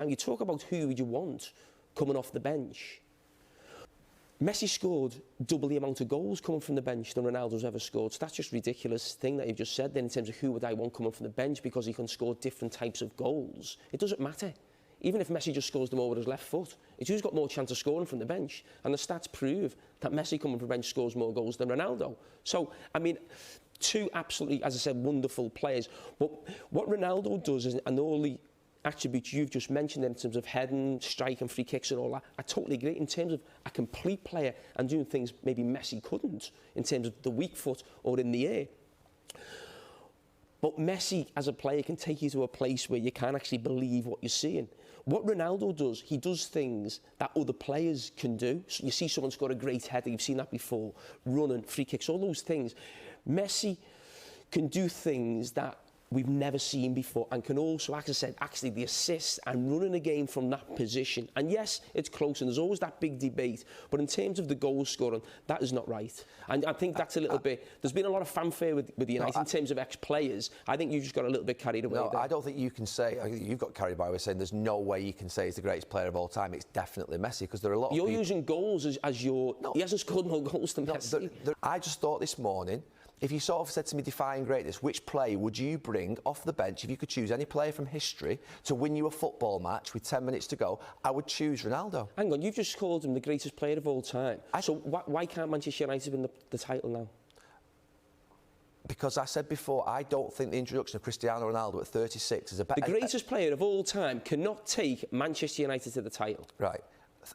And you talk about who would you want coming off the bench. Messi scored double the amount of goals coming from the bench than Ronaldo's ever scored. So that's just a ridiculous thing that you've just said then in terms of who would I want coming from the bench because he can score different types of goals. It doesn't matter. Even if Messi just scores them over his left foot, it's who's got more chance of scoring from the bench. And the stats prove that Messi coming from the bench scores more goals than Ronaldo. So, I mean, two absolutely, as I said, wonderful players. But what Ronaldo does is, and all the attributes you've just mentioned in terms of heading, striking, free kicks and all that, I totally agree. In terms of a complete player and doing things maybe Messi couldn't, in terms of the weak foot or in the air. But Messi, as a player, can take you to a place where you can't actually believe what you're seeing. What Ronaldo does, he does things that other players can do. So you see someone score a great header, you've seen that before, running, free kicks, all those things. Messi can do things that we've never seen before and can also, as I said, actually the assist and running a game from that position. And yes, it's close and there's always that big debate, but in terms of the goal scoring, that is not right. And I think that's a little bit, there's been a lot of fanfare with United in terms of ex-players. I think you just got a little bit carried away there. I don't think you can say, I think you've got carried away with saying there's no way you can say he's the greatest player of all time. It's definitely Messi, because there are a lot of people... You're using goals as your... No, he hasn't scored more goals than Messi. I just thought this morning, if you sort of said to me, define greatness, which player would you bring off the bench if you could choose any player from history to win you a football match with 10 minutes to go? I would choose Ronaldo. Hang on, you've just called him the greatest player of all time. So why can't Manchester United win the title now? Because I said before, I don't think the introduction of Cristiano Ronaldo at 36 is a better... The greatest player of all time cannot take Manchester United to the title. Right.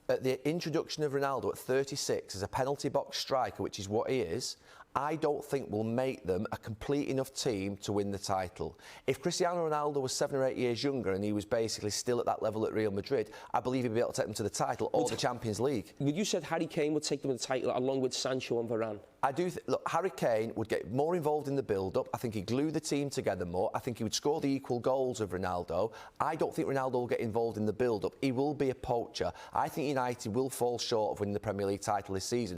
The introduction of Ronaldo at 36 as a penalty box striker, which is what he is, I don't think will make them a complete enough team to win the title. If Cristiano Ronaldo was 7 or 8 years younger and he was basically still at that level at Real Madrid, I believe he'd be able to take them to the title or the Champions League. You said Harry Kane would take them to the title along with Sancho and Varane. I do look, Harry Kane would get more involved in the build-up. I think he'd glue the team together more. I think he would score the equal goals of Ronaldo. I don't think Ronaldo will get involved in the build-up. He will be a poacher. I think United will fall short of winning the Premier League title this season.